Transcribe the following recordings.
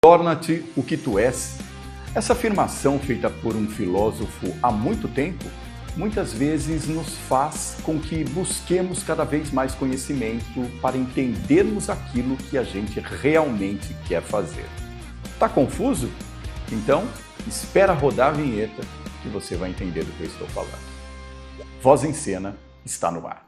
Torna-te o que tu és. Essa afirmação, feita por um filósofo há muito tempo, muitas vezes nos faz com que busquemos cada vez mais conhecimento para entendermos aquilo que a gente realmente quer fazer. Tá confuso? Então, espera rodar a vinheta que você vai entender do que eu estou falando. Voz em Cena está no ar.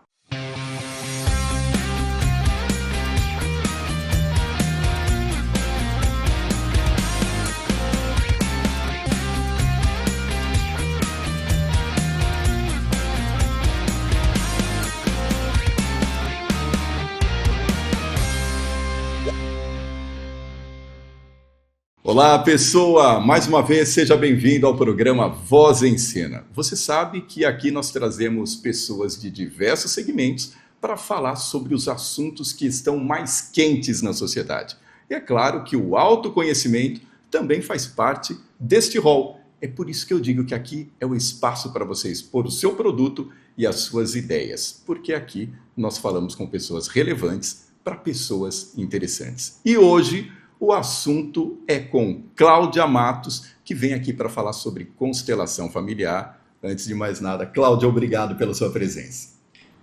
Olá, pessoa! Mais uma vez, seja bem-vindo ao programa Voz em Cena. Você sabe que aqui nós trazemos pessoas de diversos segmentos para falar sobre os assuntos que estão mais quentes na sociedade. E é claro que o autoconhecimento também faz parte deste rol. É por isso que eu digo que aqui é o espaço para você expor o seu produto e as suas ideias, porque aqui nós falamos com pessoas relevantes para pessoas interessantes. E hoje o assunto é com Cláudia Matos, que vem aqui para falar sobre constelação familiar. Antes de mais nada, Cláudia, obrigado pela sua presença.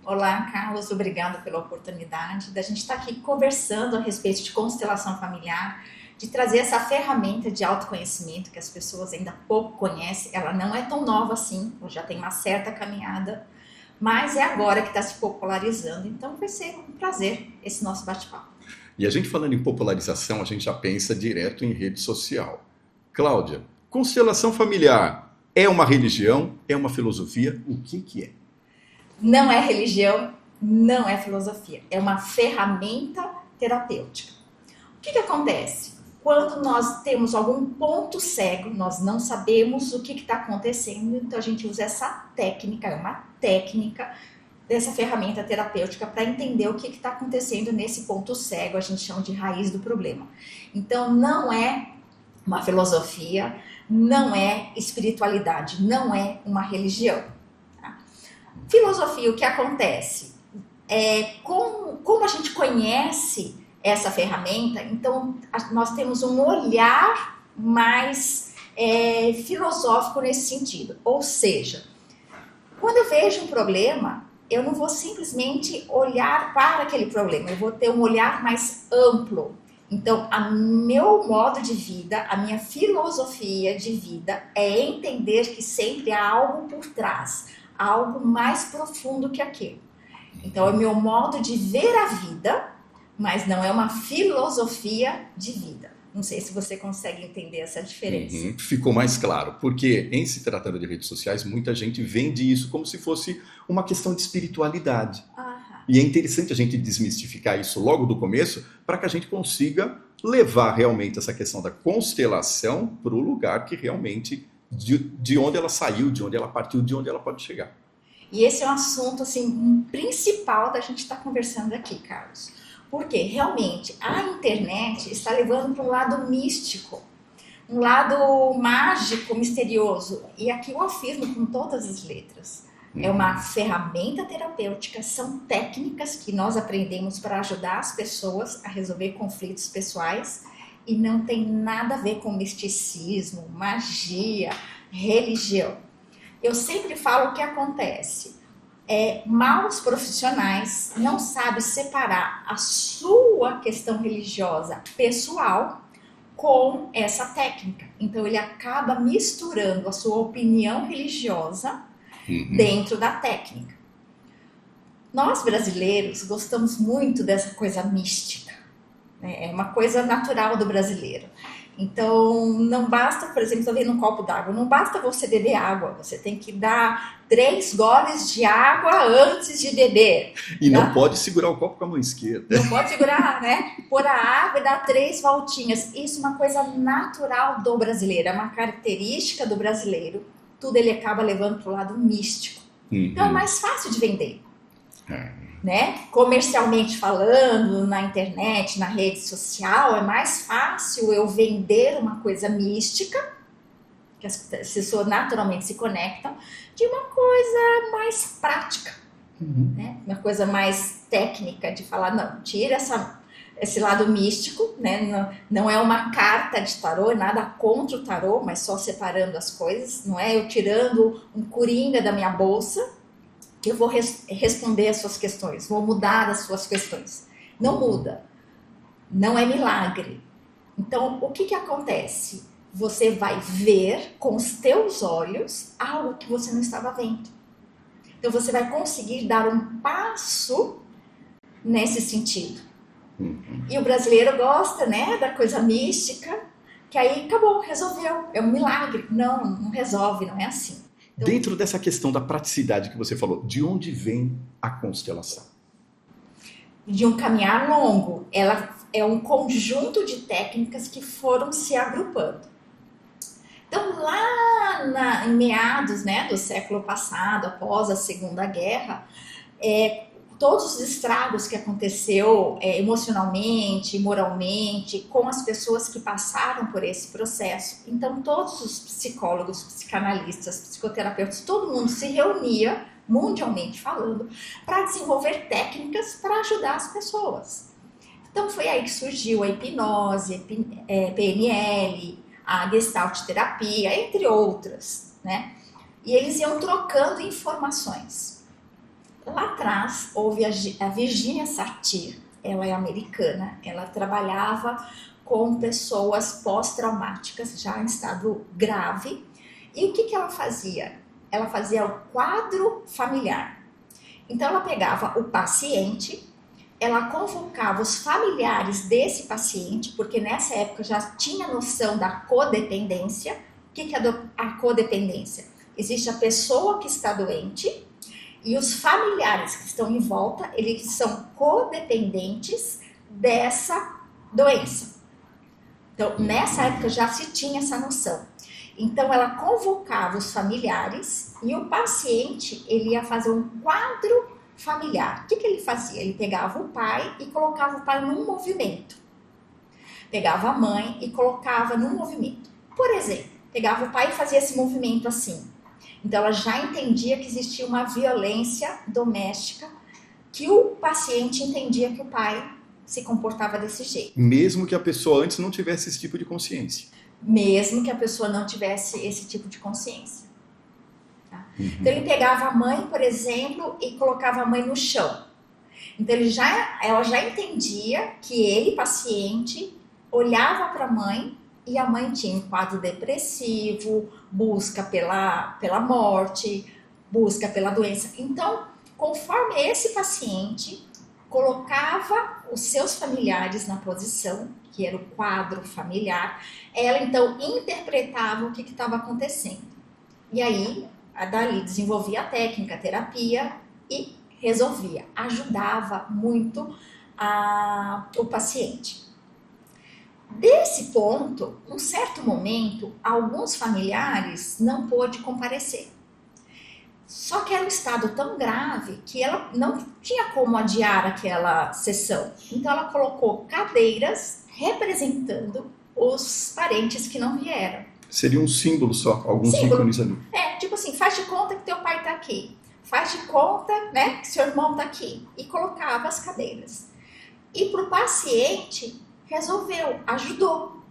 Olá, Carlos, obrigado pela oportunidade da gente estar aqui conversando a respeito de constelação familiar, de trazer essa ferramenta de autoconhecimento que as pessoas ainda pouco conhecem. Ela não é tão nova assim, já tem uma certa caminhada, mas é agora que está se popularizando, então vai ser um prazer esse nosso bate-papo. E a gente falando em popularização, a gente já pensa direto em rede social. Cláudia, constelação familiar é uma religião? É uma filosofia? O que é? Não é religião, não é filosofia. É uma ferramenta terapêutica. O que acontece? Quando nós temos algum ponto cego, nós não sabemos o que está acontecendo, então a gente usa essa técnica, é uma técnica dessa ferramenta terapêutica para entender o que está acontecendo nesse ponto cego, a gente chama de raiz do problema. Então, não é uma filosofia, não é espiritualidade, não é uma religião. Tá? Filosofia, o que acontece? Como a gente conhece essa ferramenta, então nós temos um olhar mais filosófico nesse sentido. Ou seja, quando eu vejo um problema, eu não vou simplesmente olhar para aquele problema, eu vou ter um olhar mais amplo. Então, o meu modo de vida, a minha filosofia de vida é entender que sempre há algo por trás, algo mais profundo que aquilo. Então, é o meu modo de ver a vida, mas não é uma filosofia de vida. Não sei se você consegue entender essa diferença. Ficou mais claro, porque em se tratando de redes sociais, muita gente vende isso como se fosse uma questão de espiritualidade. E é interessante a gente desmistificar isso logo do começo, para que a gente consiga levar realmente essa questão da constelação para o lugar que realmente, de onde ela saiu, de onde ela partiu, de onde ela pode chegar. E esse é um assunto assim, principal da gente estar conversando aqui, Carlos. Porque realmente a internet está levando para um lado místico, um lado mágico, misterioso. E aqui eu afirmo com todas as letras. É uma ferramenta terapêutica, são técnicas que nós aprendemos para ajudar as pessoas a resolver conflitos pessoais e não tem nada a ver com misticismo, magia, religião. Eu sempre falo o que acontece. Maus profissionais não sabem separar a sua questão religiosa pessoal com essa técnica. Então ele acaba misturando a sua opinião religiosa dentro da técnica. Nós brasileiros gostamos muito dessa coisa mística, né? É uma coisa natural do brasileiro. Então, não basta, por exemplo, estou vendo um copo d'água, não basta você beber água, você tem que dar 3 goles de água antes de beber. E tá? Não pode segurar o copo com a mão esquerda. Não pode segurar, né? Pôr a água e dar 3 voltinhas. Isso é uma coisa natural do brasileiro, é uma característica do brasileiro. Tudo ele acaba levando para o lado místico. Então, é mais fácil de vender. Né? Comercialmente falando, na internet, na rede social, é mais fácil eu vender uma coisa mística, que as pessoas naturalmente se conectam, de uma coisa mais prática, né? Uma coisa mais técnica de falar, não, tira esse lado místico, né? Não é uma carta de tarô, é nada contra o tarô, mas só separando as coisas. Não é eu tirando um coringa da minha bolsa que eu vou responder as suas questões, vou mudar as suas questões. Não muda. Não é milagre. Então, o que acontece? Você vai ver com os teus olhos algo que você não estava vendo. Então, você vai conseguir dar um passo nesse sentido. E o brasileiro gosta, né, da coisa mística, que aí acabou, resolveu, é um milagre. Não resolve, não é assim. Então, dentro dessa questão da praticidade que você falou, de onde vem a constelação? De um caminhar longo. Ela é um conjunto de técnicas que foram se agrupando. Então, lá em meados, né, do século passado, após a Segunda Guerra, todos os estragos que aconteceu emocionalmente, moralmente, com as pessoas que passaram por esse processo. Então, todos os psicólogos, psicanalistas, psicoterapeutas, todo mundo se reunia, mundialmente falando, para desenvolver técnicas para ajudar as pessoas. Então, foi aí que surgiu a hipnose, PNL, a Gestalt terapia, entre outras, né? E eles iam trocando informações. Lá atrás, houve a Virginia Satir, ela é americana, ela trabalhava com pessoas pós-traumáticas, já em estado grave. E o que ela fazia? Ela fazia o quadro familiar. Então, ela pegava o paciente, ela convocava os familiares desse paciente, porque nessa época já tinha noção da codependência. O que é a codependência? Existe a pessoa que está doente e os familiares que estão em volta, eles são codependentes dessa doença. Então, nessa época já se tinha essa noção. Então, ela convocava os familiares e o paciente, ele ia fazer um quadro familiar. O que ele fazia? Ele pegava o pai e colocava o pai num movimento. Pegava a mãe e colocava num movimento. Por exemplo, pegava o pai e fazia esse movimento assim. Então, ela já entendia que existia uma violência doméstica, que o paciente entendia que o pai se comportava desse jeito. Mesmo que a pessoa antes não tivesse esse tipo de consciência. Mesmo que a pessoa não tivesse esse tipo de consciência. Tá? Então, ele pegava a mãe, por exemplo, e colocava a mãe no chão. Então, ela já entendia que ele, paciente, olhava para a mãe e a mãe tinha um quadro depressivo, busca pela morte, busca pela doença. Então, conforme esse paciente colocava os seus familiares na posição, que era o quadro familiar, ela então interpretava o que estava acontecendo. E aí, dali desenvolvia a técnica, a terapia e resolvia, ajudava muito o paciente. Desse ponto, um certo momento, alguns familiares não pôde comparecer. Só que era um estado tão grave que ela não tinha como adiar aquela sessão. Então ela colocou cadeiras representando os parentes que não vieram. Seria um símbolo só, alguns ícones ali. Tipo assim, faz de conta que teu pai está aqui. Faz de conta, né, que seu irmão está aqui. E colocava as cadeiras. E para o paciente, resolveu, ajudou.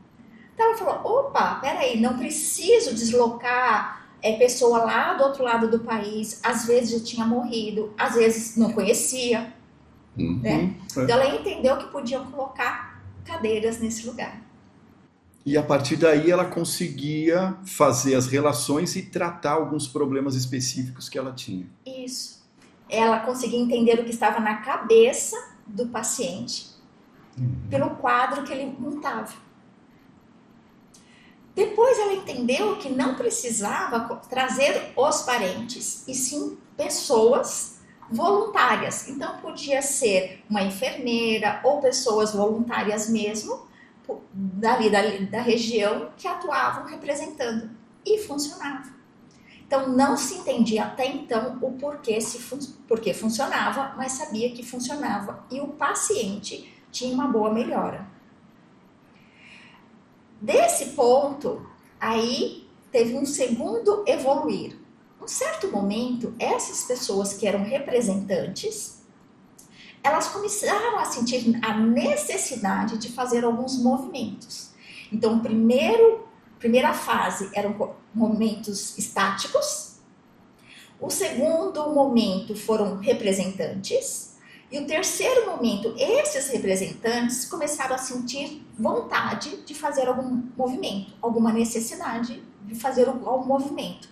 Então ela falou, opa, peraí, não preciso deslocar pessoa lá do outro lado do país, às vezes já tinha morrido, às vezes não conhecia. Né? Então ela entendeu que podia colocar cadeiras nesse lugar. E a partir daí ela conseguia fazer as relações e tratar alguns problemas específicos que ela tinha. Isso. Ela conseguia entender o que estava na cabeça do paciente pelo quadro que ele montava. Depois ela entendeu que não precisava trazer os parentes, e sim pessoas voluntárias. Então podia ser uma enfermeira ou pessoas voluntárias mesmo, dali da região, que atuavam representando. E funcionava. Então não se entendia até então o porquê funcionava, mas sabia que funcionava. E o paciente tinha uma boa melhora. Desse ponto, aí teve um segundo evoluir. Um certo momento, essas pessoas que eram representantes, elas começaram a sentir a necessidade de fazer alguns movimentos. Então, primeira fase eram momentos estáticos. O segundo momento foram representantes. E o terceiro momento, esses representantes começaram a sentir vontade de fazer algum movimento, alguma necessidade de fazer algum movimento.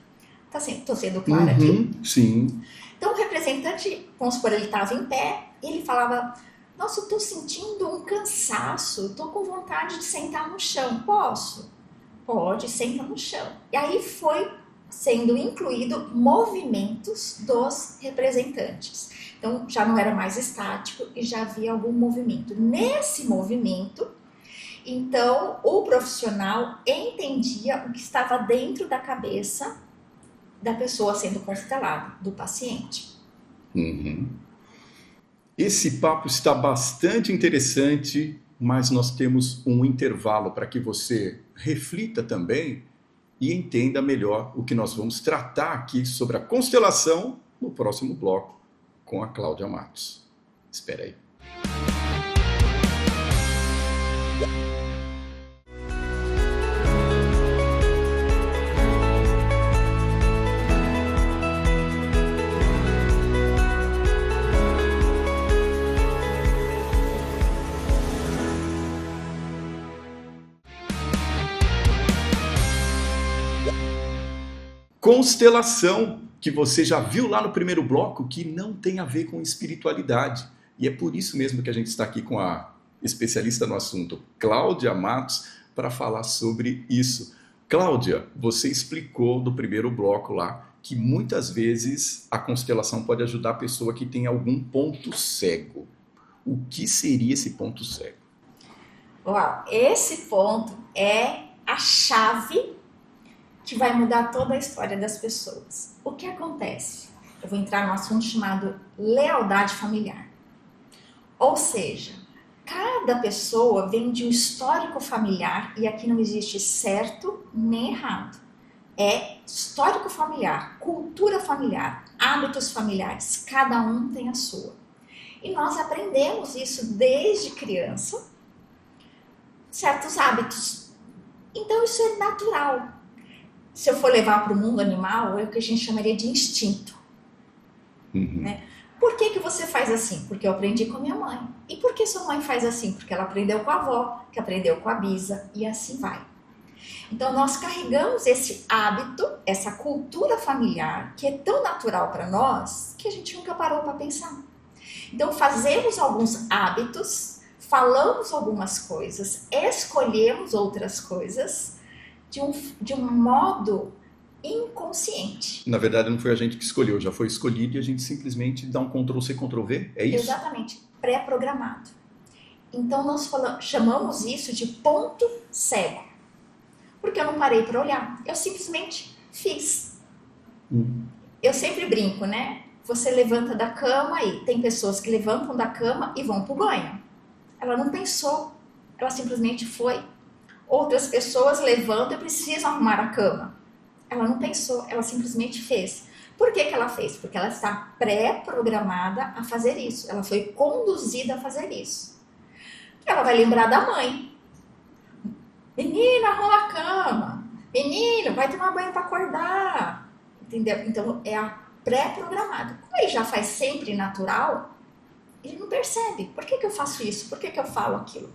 Estou sendo clara aqui? Sim. Então, o representante, vamos supor, ele estava em pé, e ele falava, nossa, eu estou sentindo um cansaço, estou com vontade de sentar no chão, posso? Pode, senta no chão. E aí foi sendo incluído movimentos dos representantes. Então, já não era mais estático e já havia algum movimento. Nesse movimento, então, o profissional entendia o que estava dentro da cabeça da pessoa sendo constelada, do paciente. Esse papo está bastante interessante, mas nós temos um intervalo para que você reflita também e entenda melhor o que nós vamos tratar aqui sobre a constelação no próximo bloco com a Cláudia Matos. Espera aí. Constelação, que você já viu lá no primeiro bloco, que não tem a ver com espiritualidade. E é por isso mesmo que a gente está aqui com a especialista no assunto, Cláudia Matos, para falar sobre isso. Cláudia, você explicou do primeiro bloco lá que muitas vezes a constelação pode ajudar a pessoa que tem algum ponto cego. O que seria esse ponto cego? Uau, esse ponto é a chave que vai mudar toda a história das pessoas. O que acontece? Eu vou entrar num assunto chamado lealdade familiar. Ou seja, cada pessoa vem de um histórico familiar e aqui não existe certo nem errado. É histórico familiar, cultura familiar, hábitos familiares, cada um tem a sua. E nós aprendemos isso desde criança, certos hábitos. Então isso é natural. Se eu for levar para o mundo animal, é o que a gente chamaria de instinto. Né? Por que você faz assim? Porque eu aprendi com a minha mãe. E por que sua mãe faz assim? Porque ela aprendeu com a avó, que aprendeu com a bisa, e assim vai. Então nós carregamos esse hábito, essa cultura familiar, que é tão natural para nós, que a gente nunca parou para pensar. Então fazemos alguns hábitos, falamos algumas coisas, escolhemos outras coisas, de um modo inconsciente. Na verdade, não foi a gente que escolheu, já foi escolhido e a gente simplesmente dá um Ctrl+C, Ctrl+V, é isso? Exatamente, pré-programado. Então, nós chamamos isso de ponto cego. Porque eu não parei para olhar, eu simplesmente fiz. Eu sempre brinco, né? Você levanta da cama e tem pessoas que levantam da cama e vão pro banho. Ela não pensou, ela simplesmente foi. Outras pessoas levantam e precisam arrumar a cama. Ela não pensou, ela simplesmente fez. Por que ela fez? Porque ela está pré-programada a fazer isso. Ela foi conduzida a fazer isso. Ela vai lembrar da mãe. Menina, arruma a cama. Menino, vai tomar banho para acordar. Entendeu? Então, é a pré-programada. Como ele já faz sempre natural, ele não percebe. Por que eu faço isso? Por que eu falo aquilo?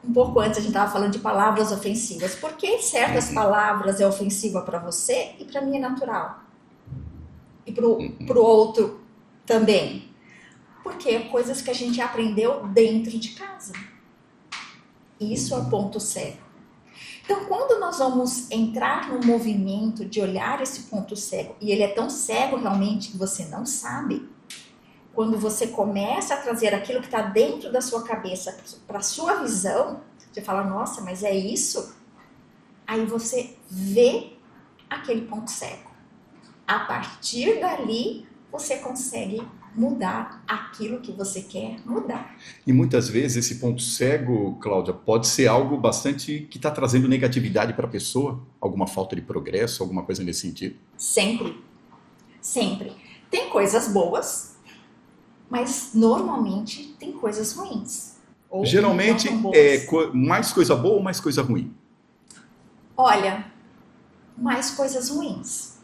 Um pouco antes a gente estava falando de palavras ofensivas. Por que certas palavras é ofensiva para você e para mim é natural? E para o outro também? Porque é coisas que a gente aprendeu dentro de casa. Isso é o ponto cego. Então, quando nós vamos entrar no movimento de olhar esse ponto cego, e ele é tão cego realmente que você não sabe, quando você começa a trazer aquilo que está dentro da sua cabeça para a sua visão, você fala, nossa, mas é isso? Aí você vê aquele ponto cego. A partir dali, você consegue mudar aquilo que você quer mudar. E muitas vezes esse ponto cego, Cláudia, pode ser algo bastante que está trazendo negatividade para a pessoa? Alguma falta de progresso, alguma coisa nesse sentido? Sempre. Sempre. Tem coisas boas, Mas normalmente tem coisas ruins. Ou Geralmente não tão boas. é mais coisa boa ou mais coisa ruim? Olha, mais coisas ruins.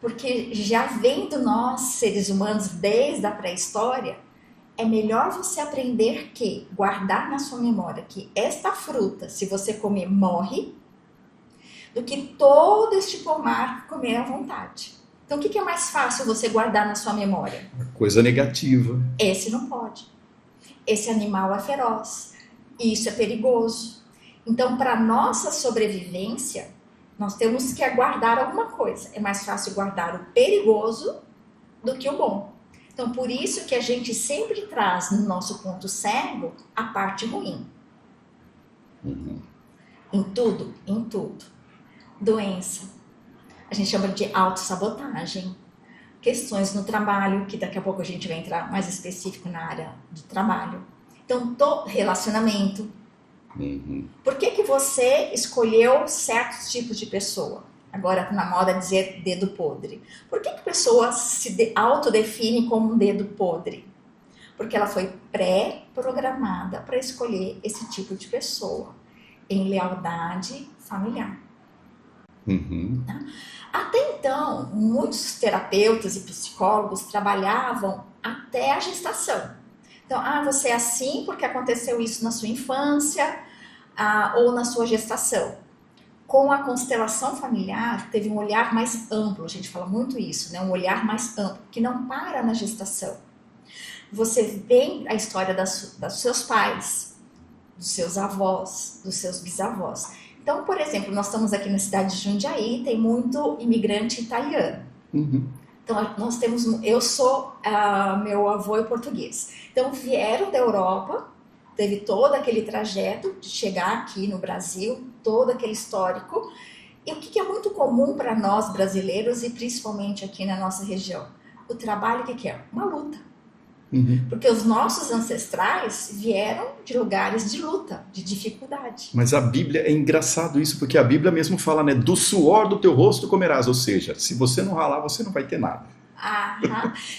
Porque já vendo nós, seres humanos, desde a pré-história, é melhor você aprender que guardar na sua memória que esta fruta, se você comer, morre, do que todo este pomar comer à vontade. Então, o que é mais fácil você guardar na sua memória? Coisa negativa. Esse não pode. Esse animal é feroz. Isso é perigoso. Então, para nossa sobrevivência, nós temos que guardar alguma coisa. É mais fácil guardar o perigoso do que o bom. Então, por isso que a gente sempre traz no nosso ponto cego a parte ruim. Em tudo, em tudo. Doença. A gente chama de autossabotagem. Questões no trabalho, que daqui a pouco a gente vai entrar mais específico na área do trabalho. Então, relacionamento. Por que você escolheu certos tipos de pessoa? Agora tá na moda dizer dedo podre. Por que a pessoa se autodefine como um dedo podre? Porque ela foi pré-programada para escolher esse tipo de pessoa em lealdade familiar. Tá? Até então, muitos terapeutas e psicólogos trabalhavam até a gestação. Então, você é assim porque aconteceu isso na sua infância ou na sua gestação. Com a constelação familiar, teve um olhar mais amplo, a gente fala muito isso, né? Um olhar mais amplo, que não para na gestação. Você vê a história dos seus pais, dos seus avós, dos seus bisavós. Então, por exemplo, nós estamos aqui na cidade de Jundiaí, tem muito imigrante italiano. Então, nós temos, meu avô é português. Então, vieram da Europa, teve todo aquele trajeto de chegar aqui no Brasil, todo aquele histórico. E o que é muito comum para nós brasileiros, e principalmente aqui na nossa região? O trabalho, o que é? Uma luta. Porque os nossos ancestrais vieram de lugares de luta, de dificuldade. Mas a Bíblia, é engraçado isso, porque a Bíblia mesmo fala, né? Do suor do teu rosto comerás, ou seja, se você não ralar, você não vai ter nada.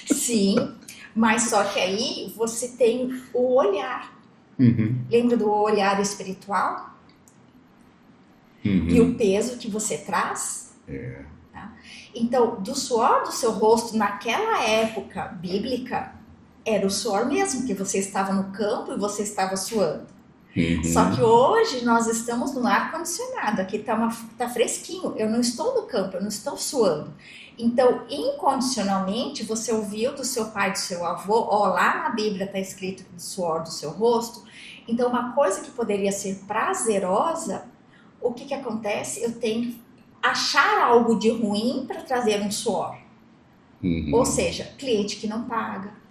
Sim, mas só que aí você tem o olhar. Lembra do olhar espiritual? E o peso que você traz? Tá? Então, do suor do seu rosto, naquela época bíblica, era o suor mesmo, que você estava no campo e você estava suando. Só que hoje nós estamos no ar-condicionado, aqui tá fresquinho, eu não estou no campo, eu não estou suando. Então, incondicionalmente, você ouviu do seu pai, do seu avô, lá na Bíblia está escrito do suor do seu rosto. Então, uma coisa que poderia ser prazerosa, o que acontece? Eu tenho que achar algo de ruim para trazer um suor. Ou seja, cliente que não paga,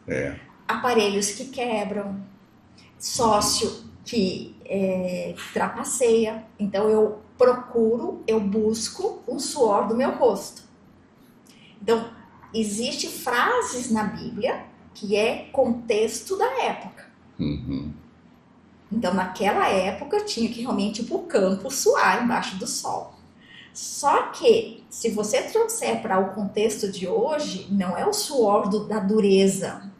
aparelhos que quebram, sócio que trapaceia. Então, eu busco o suor do meu rosto. Então, existem frases na Bíblia que é contexto da época. Então, naquela época, tinha que realmente ir para o campo suar embaixo do sol. Só que, se você trouxer para o contexto de hoje, não é o suor da dureza,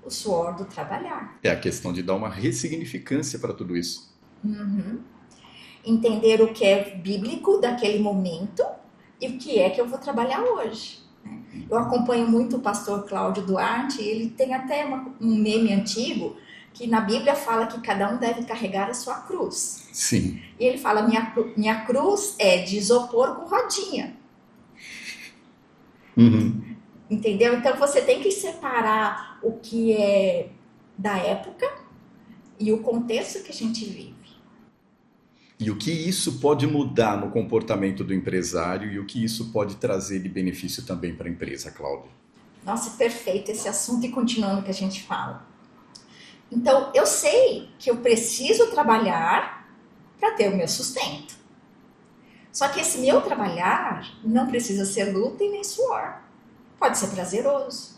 o suor do trabalhar. É a questão de dar uma ressignificância para tudo isso. Entender o que é bíblico daquele momento e o que é que eu vou trabalhar hoje. Eu acompanho muito o pastor Cláudio Duarte, e ele tem até um meme antigo, que na Bíblia fala que cada um deve carregar a sua cruz. Sim. E ele fala, minha cruz é de isopor com rodinha. Entendeu? Então você tem que separar o que é da época e o contexto que a gente vive. E o que isso pode mudar no comportamento do empresário e o que isso pode trazer de benefício também para a empresa, Cláudia? Nossa, perfeito esse assunto, e continuando o que a gente fala. Então, eu sei que eu preciso trabalhar para ter o meu sustento. Só que esse meu trabalhar não precisa ser luta e nem suor. Pode ser prazeroso.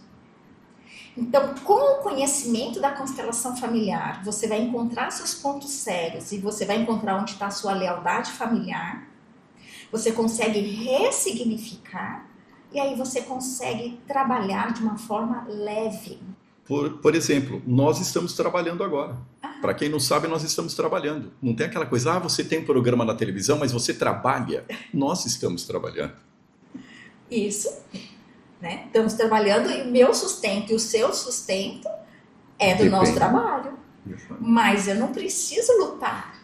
Então, com o conhecimento da constelação familiar, você vai encontrar seus pontos cegos e você vai encontrar onde está a sua lealdade familiar. Você consegue ressignificar e aí você consegue trabalhar de uma forma leve. Por exemplo, nós estamos trabalhando agora. Para quem não sabe, nós estamos trabalhando. Não tem aquela coisa, você tem um programa na televisão, mas você trabalha. Nós estamos trabalhando. Isso, né? Estamos trabalhando e o meu sustento e o seu sustento é do nosso trabalho. Mas eu não preciso lutar.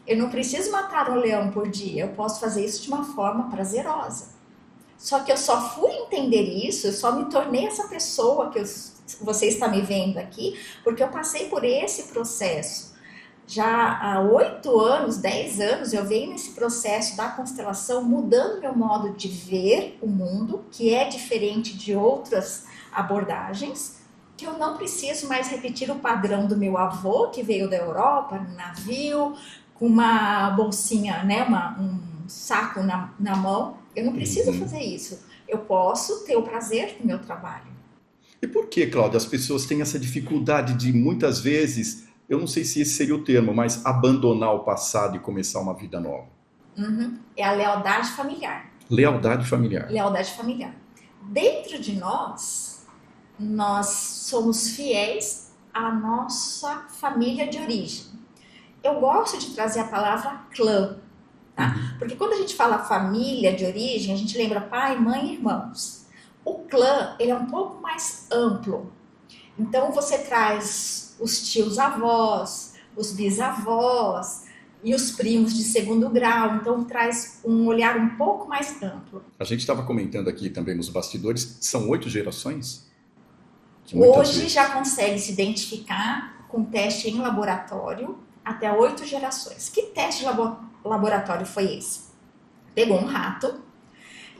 Eu não preciso matar um leão por dia. Eu posso fazer isso de uma forma prazerosa. Só que eu só fui entender isso, eu só me tornei essa pessoa que você está me vendo aqui, porque eu passei por esse processo. Já há 8 anos, 10 anos, eu venho nesse processo da constelação, mudando meu modo de ver o mundo, que é diferente de outras abordagens, que eu não preciso mais repetir o padrão do meu avô, que veio da Europa, no navio, com uma bolsinha, né, um saco na mão. Eu não preciso fazer isso. Eu posso ter o prazer do meu trabalho. E por que, Cláudia, as pessoas têm essa dificuldade de, muitas vezes, eu não sei se esse seria o termo, mas abandonar o passado e começar uma vida nova? É a lealdade familiar. Lealdade familiar. Lealdade familiar. Dentro de nós somos fiéis à nossa família de origem. Eu gosto de trazer a palavra clã, tá? Porque quando a gente fala família de origem, a gente lembra pai, mãe e irmãos. O clã, ele é um pouco mais amplo. Então, você traz os tios-avós, os bisavós e os primos de segundo grau. Então, traz um olhar um pouco mais amplo. A gente estava comentando aqui também nos bastidores, são 8 gerações? Hoje já consegue se identificar com teste em laboratório até 8 gerações. Que teste de laboratório foi esse? Pegou um rato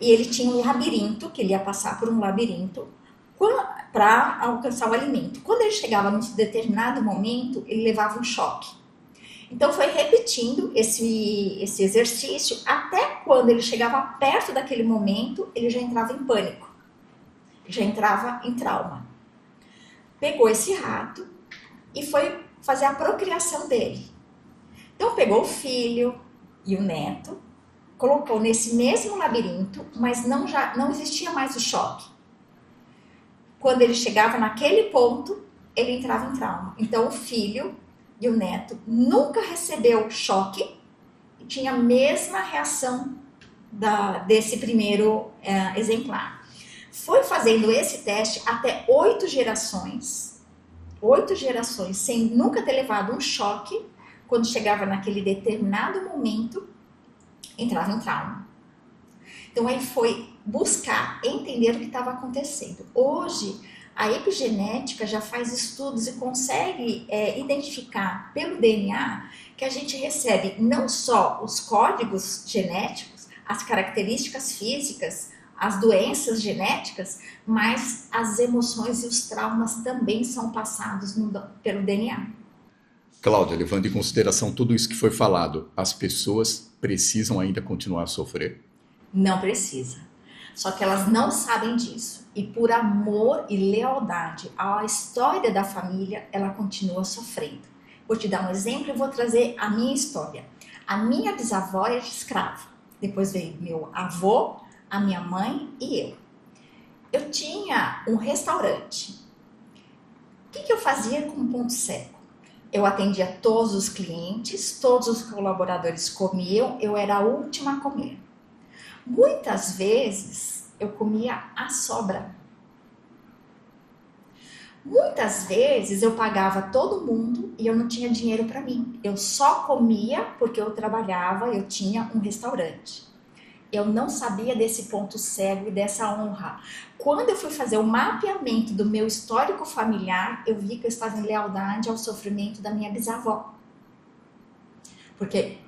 e ele tinha um labirinto, que ele ia passar por um labirinto para alcançar o alimento. Quando ele chegava num determinado momento, ele levava um choque. Então foi repetindo esse exercício até quando ele chegava perto daquele momento, ele já entrava em pânico, já entrava em trauma. Pegou esse rato e foi fazer a procriação dele. Então pegou o filho e o neto, colocou nesse mesmo labirinto, mas não existia mais o choque. Quando ele chegava naquele ponto, ele entrava em trauma. Então o filho e o neto nunca recebeu choque e tinha a mesma reação desse primeiro exemplar. Foi fazendo esse teste até 8 gerações, sem nunca ter levado um choque. Quando chegava naquele determinado momento, entrava em trauma. Então aí foi buscar entender o que estava acontecendo. Hoje, a epigenética já faz estudos e consegue identificar pelo DNA que a gente recebe não só os códigos genéticos, as características físicas, as doenças genéticas, mas as emoções e os traumas também são passados pelo DNA. Cláudia, levando em consideração tudo isso que foi falado, as pessoas precisam ainda continuar a sofrer? Não precisa. Só que elas não sabem disso. E por amor e lealdade à história da família, ela continua sofrendo. Vou te dar um exemplo e vou trazer a minha história. A minha bisavó era escrava. Depois veio meu avô, a minha mãe e eu. Eu tinha um restaurante. O que eu fazia com um ponto cego? Eu atendia todos os clientes, todos os colaboradores comiam, eu era a última a comer. Muitas vezes eu comia a sobra. Muitas vezes eu pagava todo mundo e eu não tinha dinheiro para mim. Eu só comia porque eu trabalhava, eu tinha um restaurante. Eu não sabia desse ponto cego e dessa honra. Quando eu fui fazer o mapeamento do meu histórico familiar, eu vi que eu estava em lealdade ao sofrimento da minha bisavó. Porque,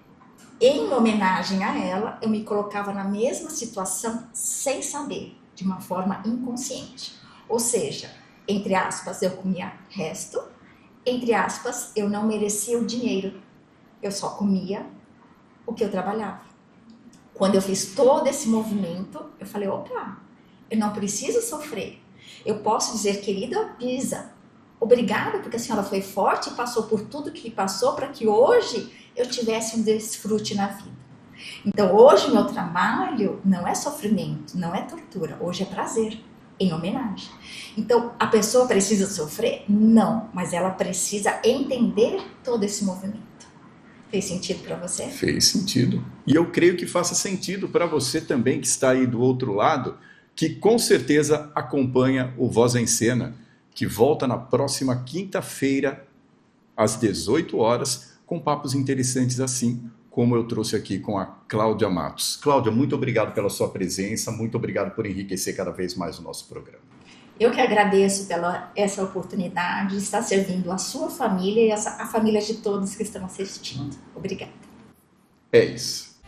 em homenagem a ela, eu me colocava na mesma situação sem saber, de uma forma inconsciente. Ou seja, entre aspas, eu comia resto, entre aspas, eu não merecia o dinheiro. Eu só comia o que eu trabalhava. Quando eu fiz todo esse movimento, eu falei, opa, eu não preciso sofrer. Eu posso dizer, querida Bisa, obrigada porque a senhora foi forte e passou por tudo que passou para que hoje eu tivesse um desfrute na vida. Então, hoje, meu trabalho não é sofrimento, não é tortura. Hoje é prazer, em homenagem. Então, a pessoa precisa sofrer? Não, mas ela precisa entender todo esse movimento. Fez sentido para você? Fez sentido. E eu creio que faça sentido para você também que está aí do outro lado, que com certeza acompanha o Voz em Cena, que volta na próxima quinta-feira, às 18 horas, com papos interessantes assim, como eu trouxe aqui com a Cláudia Matos. Cláudia, muito obrigado pela sua presença, muito obrigado por enriquecer cada vez mais o nosso programa. Eu que agradeço pela essa oportunidade de estar servindo a sua família e a família de todos que estão assistindo. Obrigada. É isso.